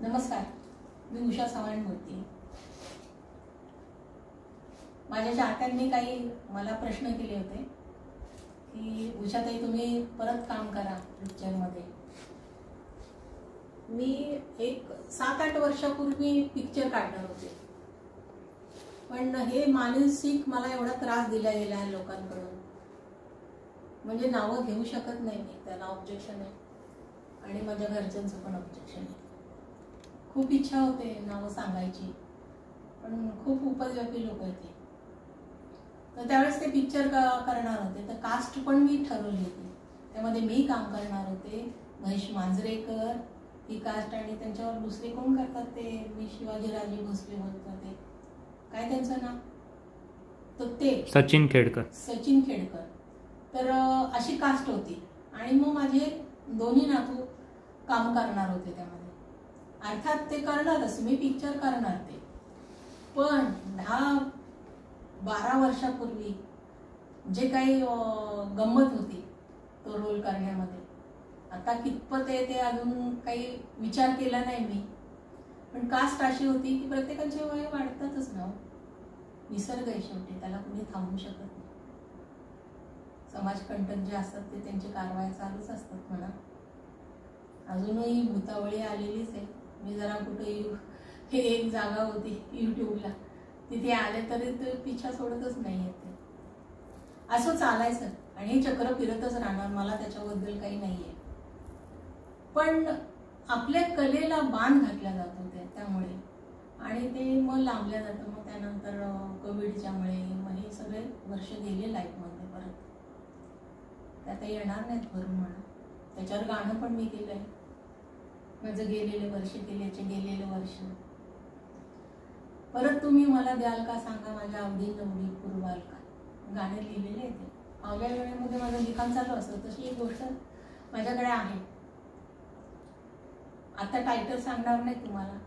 नमस्कार, मी उषा सावंत बोलते. माझ्या चाहत्यांनी काही मला प्रश्न केले होते की उषाताई तुम्ही परत काम करा पिक्चरमध्ये. मी एक 7-8 वर्षापूर्वी पिक्चर काढणार होते, पण हे मानसिक मला एवढा त्रास दिला गेला आहे लोकांकडून, म्हणजे नावं घेऊ शकत नाही मी, त्याला ऑब्जेक्शन आहे आणि माझ्या घरच्यांचं पण ऑब्जेक्शन आहे. खूप इच्छा होते नावं सांगायची, पण खूप उपद्व्यापी लोक आहेत. तर त्यावेळेस ते पिक्चर करणार होते, तर कास्ट पण मी ठरवली होती. त्यामध्ये मी काम करणार होते, महेश मांजरेकर ही कास्ट, आणि त्यांच्यावर दुसरे कोण करतात ते, मी शिवाजीराजे भोसले बोलतो ते, काय त्यांचं नाव, तर ते सचिन खेडकर. तर अशी कास्ट होती. आणि मग माझे दोन्ही नातू काम करणार होते त्यामध्ये. अर्थात ते करणारच, मी पिक्चर करणार ते, पण 10-12 वर्षापूर्वी जे काही गंमत होती तो रोल करण्यामध्ये, आता कितपत आहे ते अजून काही विचार केला नाही मी. पण कास्ट अशी होती की प्रत्येकाचे वय वाढतातच ना, निसर्ग आहे शेवटी, त्याला कुणी थांबवू शकत नाही. समाजकंटक जे असतात ते त्यांची कारवाई चालूच असतात म्हणा. अजूनही भूतावळी आलेलीच आहे. मी जरा कुठे हे एक जागा होती यूट्यूबला, तिथे आले तरी ते पिछा सोडतच नाही येत. असं चालायचं आणि हे चक्र फिरतच राहणार, मला त्याच्याबद्दल काही नाहीये. पण आपल्या कलेला बाण घातला जातो त्यामुळे, आणि ते मग लांबल्या जातं. मग त्यानंतर कोविडच्यामुळे मग हे सगळे वर्ष गेले लाईफमध्ये, परत ते आता येणार नाहीत भरून म्हणा. त्याच्यावर गाणं पण मी केलंय, माझं गेलेले वर्ष. परत तुम्ही मला द्याल का सांगा, माझ्या आवडी नवडी पुरवाल का, गाणे लिहिलेले आहे ते. आवल्या वेळेमध्ये माझं लिखाण चालू असतं, तशी एक गोष्ट माझ्याकडे आहे. आता टायटल सांगणार नाही तुम्हाला,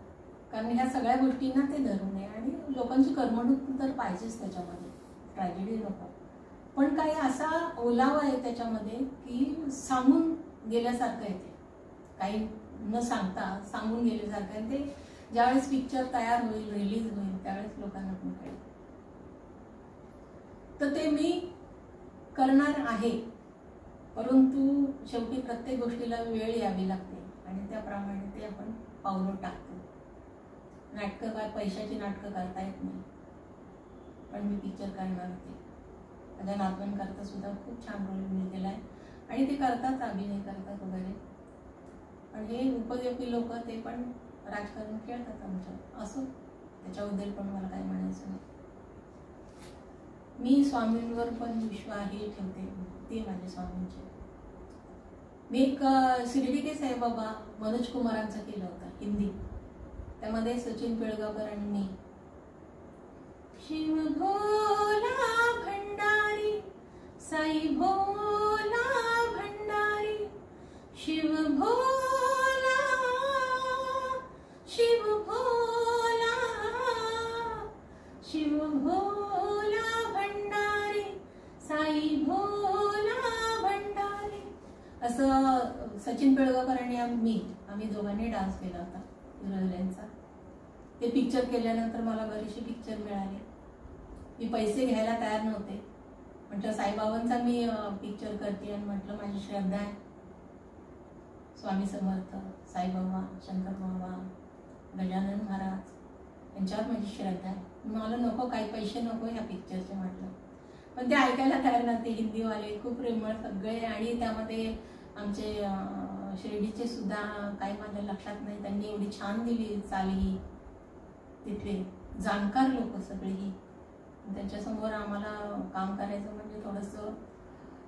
कारण ह्या सगळ्या गोष्टींना ते धरून आहे, आणि लोकांची करमणूक तर पाहिजेच त्याच्यामध्ये, ट्रॅजेडी नको. पण काही असा ओलावा आहे त्याच्यामध्ये की सांगून गेल्यासारखं आहे ते, काही न सांगता सांगून गेल्यासारखं आहे ते. ज्यावेळेस पिक्चर तयार होईल, रिलीज होईल, त्यावेळेस लोकांना पण कळेल. तर ते मी करणार आहे, परंतु शेवटी प्रत्येक गोष्टीला वेळ यावी लागते, आणि त्याप्रमाणे ते आपण पावलं टाकतो. नाटकं काय पैशाची नाटकं करता येत नाही, पण मी पिक्चर करणार होते. माझ्या नातवांकरता सुद्धा खूप छान रोल मी केला आहे, आणि ते करतात, अभिनय करतात वगैरे. पण हे उपयोगी लोक ते पण राजकारण खेळतात आमच्या, असो, त्याच्याबद्दल पण मला काय म्हणायचं नाही. मी स्वामींवर पण विश्वास ठेवते, ते माझे स्वामींचे. मी एक शिर्डी के साईबाबा मनोज कुमारांचा केलं होतं हिंदी, त्यामध्ये सचिन पिळगावकर आणि मी. शिव भोला भंडारी साई भोला भंडारी, शिव भोला शिव भोला शिव भोला भंडारी साई भोला भंडारी, असं सचिन पिळगावकर आणि आम्ही दोघांनी डान्स केला होता विरोधल्यांचा. ते पिक्चर केल्यानंतर मला बरेचसे पिक्चर मिळाले. मी पैसे घ्यायला तयार नव्हते, म्हटलं साईबाबांचा मी पिक्चर करते, आणि म्हटलं माझी श्रद्धा आहे स्वामी समर्थ, साईबाबा, शंकर बाबा, गजानन महाराज यांच्यावर माझी श्रद्धा आहे. मला नको, काही पैसे नको ह्या पिक्चरचे म्हटलं. पण ते ऐकायला तयार नव्हते. हिंदीवाले खूप प्रेमळ सगळे, आणि त्यामध्ये आमचे शिर्डीचे सुद्धा काही माझ्या लक्षात नाही, त्यांनी एवढी छान दिली चाली, तिथले जाणकार लोक सगळेही. त्यांच्यासमोर आम्हाला काम करायचं म्हणजे थोडंसं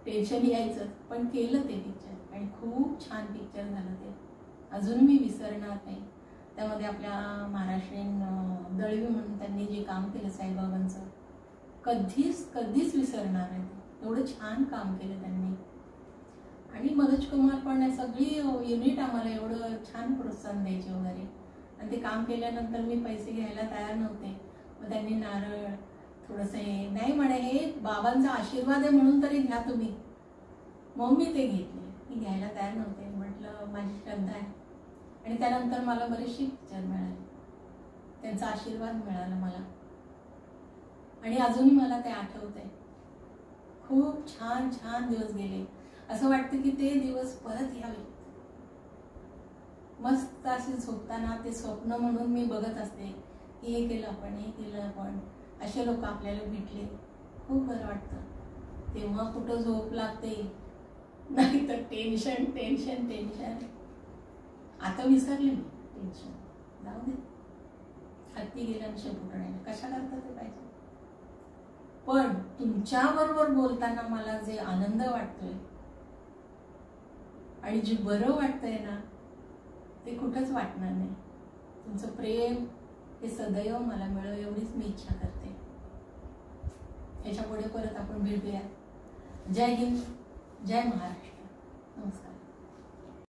टेन्शन यायचं, पण केलं ते पिक्चर, आणि खूप छान पिक्चर झालं ते, अजून मी विसरणार नाही. त्यामध्ये आपल्या महाराष्ट्रीयन दळवी म्हणून त्यांनी जे काम केलं साईबाबांचं, कधीच विसरणार नाही. एवढं छान काम केलं त्यांनी. आणि मनोज कुमार पण, सगळी युनिट आम्हाला एवढं छान प्रोत्साहन द्यायचे वगैरे. आणि ते काम केल्यानंतर मी पैसे घ्यायला तयार नव्हते, मग त्यांनी नारळ थोडंसं, हे नाही म्हणे, हे बाबांचा आशीर्वाद आहे म्हणून तरी घ्या तुम्ही. मग मी ते घेतले. मी घ्यायला तयार नव्हते, म्हटलं माझी श्रद्धा आहे. आणि त्यानंतर मला बरेचसे पिक्चर मिळाले, त्यांचा आशीर्वाद मिळाला मला, आणि अजूनही मला ते आठवतंय. खूप छान छान दिवस गेले. असं वाटतं की ते दिवस परत यावे. मस्त असे झोपताना ते स्वप्न म्हणून मी बघत असते की हे केलं आपण, हे केलं आपण, असे लोक आपल्याला भेटले, खूप बरं वाटतं. तेव्हा कुठं झोप लागते, नाही तर टेन्शन टेन्शन टेन्शन. आता विसरले मी टेन्शन, जाऊ दे, हत्ती गेल्या आणि शेपुटण्याला कशा करता ते पाहिजे. पण तुमच्याबरोबर बोलताना मला जे आनंद वाटतोय आणि जे बरं वाटतंय ना, ते कुठंच वाटणार नाही. तुमचं प्रेम हे सदैव मला मिळो एवढीच मी इच्छा करते. याच्या पुढे परत आपण भेटूया. जय हिंद, जय महाराष्ट्र. नमस्कार.